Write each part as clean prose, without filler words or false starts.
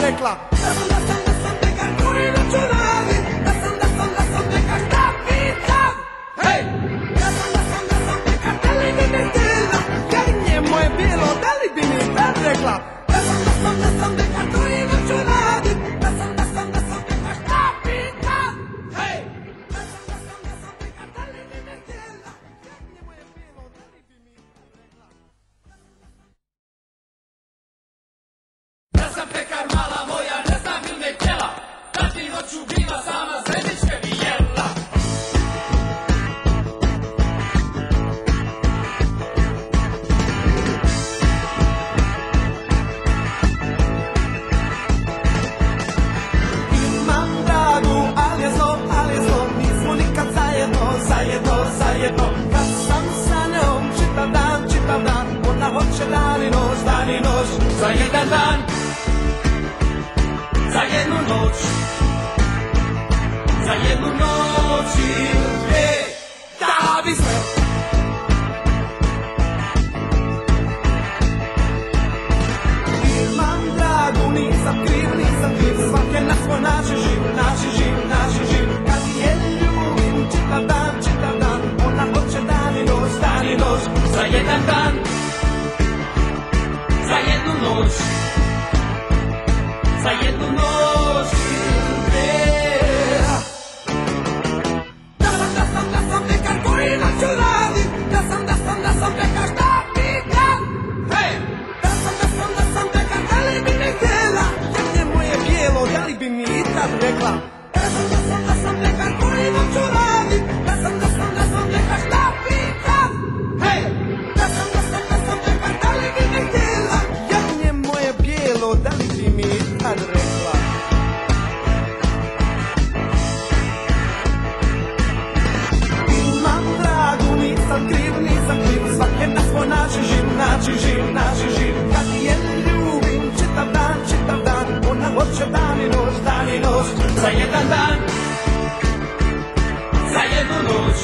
rekla. Da sam pekar koji noću radi, da sam pekar šta pitam. Hej! Da sam pekar, da li bi me htjela, jagnje moje bilo, da li bi mi tad rekla. Da sam pekar koji noću radi, da sam pekar šta pitam. Hej! Da sam pekar, da li bi me htjela, jagnje moje bilo, da li bi mi tad rekla. Ja sam pekar mala moja, ne znam il me htjela, da ti noću bila sama, zreničke bi jela. Imam dragu, ali je zlo, nismo nikad zajedno. Kad sam sa njom čitav dan, ona hoće dan i noć, Za jedan dan, za jednu noć, za jednu noć ili dve, da bi sve. Imam dragu, nisam kriv, svake na svoj način živ. Kad je ljubim čitav dan, ona hoće dan i noć, za jedan dan, za jednu noć, za jednu noć ili dve. Da sam pekar koji noću radi, da sam pekar šta pitam. Hej! Da sam pekar, da li bi me htjela, jagnje moje bijelo, da li bi mi i tad rekla. Da sam pekar koji noću radi, da sam pekar šta pitam. Hej! Da sam pekar, da li bi me htjela, jagnje moje bijelo, da li bi mi i tad rekla. Imam dragu, nisam kriv, svake na svoj način živ. Kad je ljubim čitav dan, ona hoće dan i noć, Za jedan dan, za jednu noć,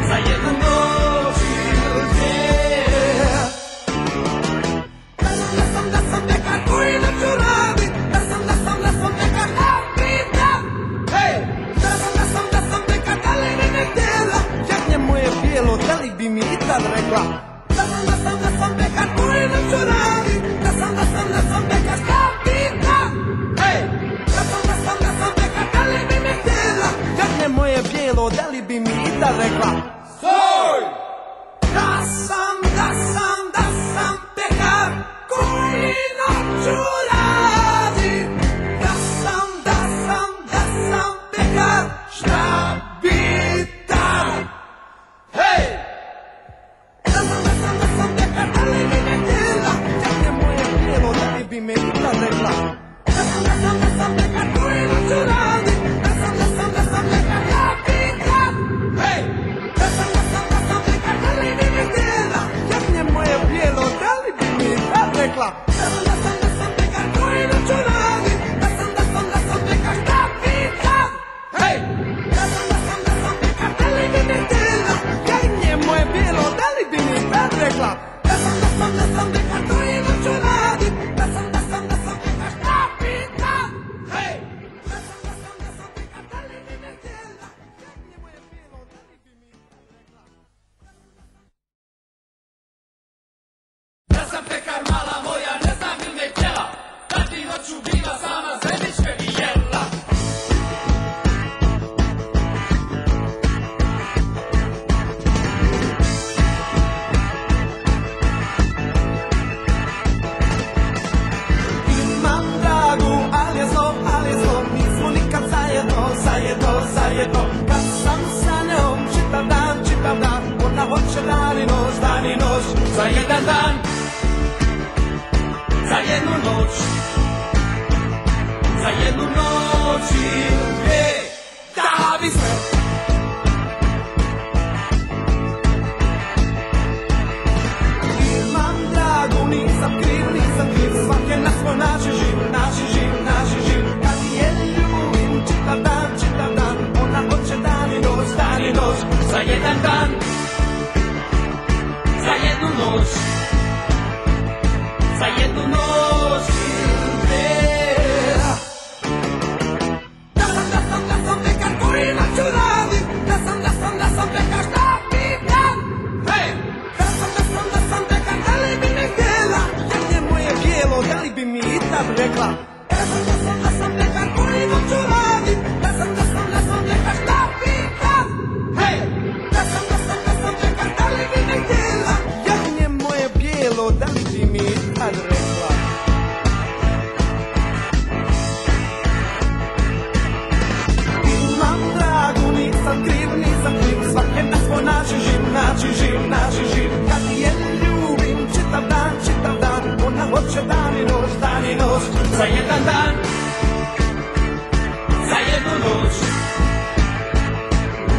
za jednu noć ili dve. Da sam pekar koji noću radi, da sam pekar šta pitam. Hej! Da sam pekar, da li bi me htjela, jagnje moje bijelo, da li bi mi i tad rekla. Da sam pekar koji noću radi, da sam pekar šta pitam. Hej! Da sam pekar, da li bi me htjela, jagnje moje bijelo, da li bi mi i tad rekla. Stoj! Da sam pekar koji noću radi, da sam pekar šta pitam. Hej! Da sam pekar, da li bi me htjela, jagnje moje bijelo, da li bi me i tad rekla. Da sam pekar koji noću radi, da sam pekar šta pitam. Hej! Da sam pekar, da li bi me htjela, jagnje moje bijelo, da li bi mi i tad rekla. Da sam pekar koji noću radi, da sam pekar šta pitam. Hej! Da sam pekar, da li bi me htjela, jagnje moje bijelo, da li bi mi i tad rekla. Da sam pekar koji noću radi, da sam pekar šta pitam. Hej! Da sam pekar, da li bi me htjela, jagnje moje bijelo, da li bi mi i tad rekla. Ja sam pekar mala moja, ne znam il me htjela, da ti noću bila sama, zreničke bi jela. Imam dragu, ali je zlo, nismo nikad zajedno. Kad sam sa njom čitav dan, ona hoće dan i noć, Za jedan dan, za jednu noć, za jednu noć ili dve, da bi sve. Imam dragu, nisam kriv, svake na svoj način živ. Kad je ljubim čitav dan, ona hoće dan i noć, za jedan dan, za jednu noć, za jednu noć ili bi mi i tad rekla? Da sam pekar koji noću radi, da sam neka šta pitam. Hej! Da sam pekar, da li bi me htjela? Jagnje moje bijelo, da li bi mi i tad rekla? Imam dragu, nisam kriv, svake nas po naći živ. Kad je ljubim čitav dan, ona hoće dan i noć, Za jedan dan, za jednu noć,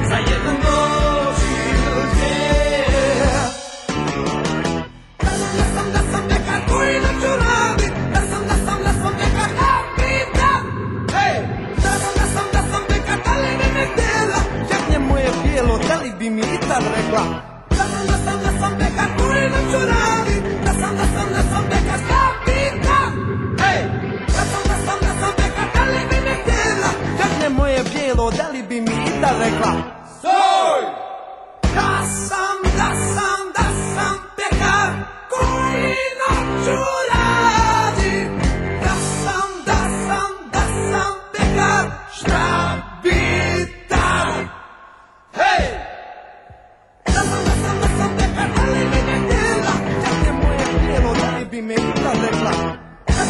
za jednu noć ili dvije. Da sam pekar koji noću radi, da sam pekar da pitam. Hej! Da sam pekar, da li bi me htjela? Jagnje moje bijelo, da li bi mi i tad rekla? Da sam pekar koji noću radi, da sam pekar da pitam. Hej! Da sam pekar, da li bi me htjela? Jagnje moje bijelo, da li bi mi i tad rekla? Stoj! Da sam pekar koji noću radi. Da sam pekar šta bitan. Hej! Da sam pekar, da li bi me htjela? Jagnje moje bijelo, da li bi me i tad rekla? Da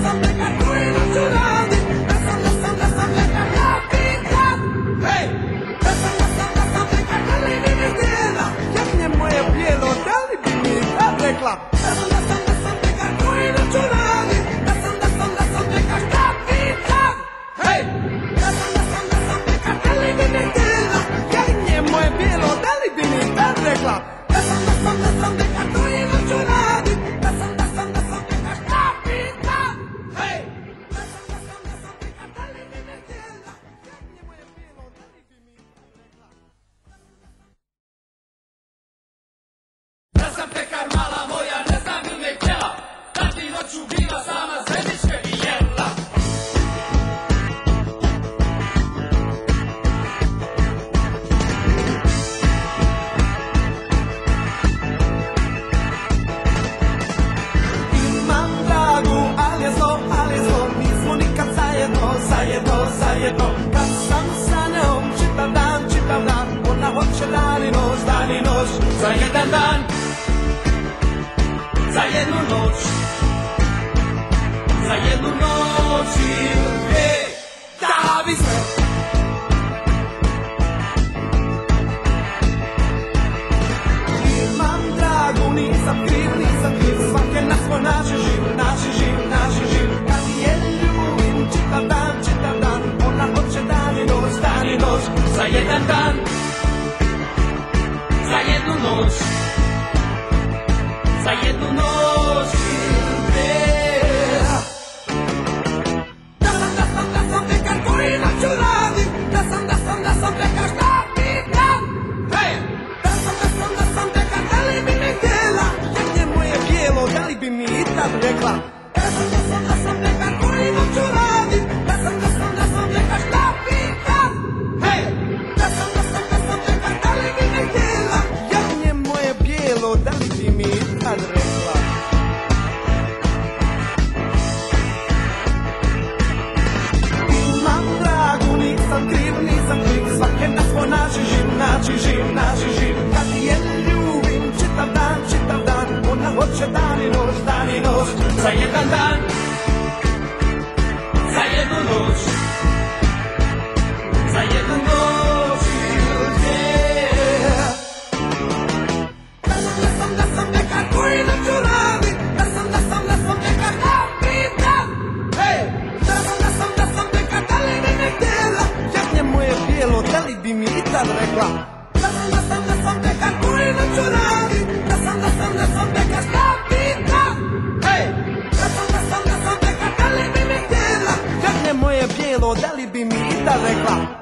sam pekar koji noću radi. Da sam pekar da pitan. Hej! Da sam pekar, da li bi me htjela? Jagnje moje bijelo, da li bi mi i tad rekla? Da sam pekar koji noću radi. Da sam pekar šta pitam. Hej! Da sam pekar, da li bi me htjela? Jagnje moje bijelo, da li bi mi i tad rekla? Da sam pekar koji noću radi. Da sam pekar šta pitam. Hej! Da sam pekar, da li bi me htjela? Jagnje moje bijelo, da li bi mi i tad rekla? Da sam pekar mala moja, ne znam ili me htjela, da ti noću bila sama zemičke i jela. Imam dragu, ali je zlo, nismo nikad zajedno. Kad sam sa njom čitav dan, ona hoće dan i noć, Za jedan dan, za jednu noć, za jednu noć ili dvije. da bi sve. Imam dragu, nisam kriv, svake nas po naći živ. Kad je ljubim čitav dan, ona hoće dan i noć, Za jedan dan, za jednu noć, za jednu noć ili dvije. Da sam pekar koji noću radi, da sam pekar šta pitam. Hej! Da sam pekar, da li bi me htjela? Jagnje moje bijelo, da li bi mi i tad rekla? Da sam pekar koji noću radi, da sam pekar šta pitam. Hej! Da sam pekar, da li bi me htjela? Jagnje moje bijelo, da li bi mi i tad rekla? Imam dragu, nisam kriv, svake nas po naći živ. Kad je ljubim čitav dan, ona hoće dan i noć, Za jedan dan, za jednu noć, za jednu noć ili dvije. Da sam pekar koji noću radi, da sam pekar da pitam. Hej! Da sam pekar, da li bi me htjela? Jagnje moje bijelo, da li bi mi i tad rekla? Da sam pekar koji noću radi, da sam pekar da pitam. Hej! Da sam pekar, da li bi me htjela? Jagnje moje bijelo, da li bi mi i tad rekla?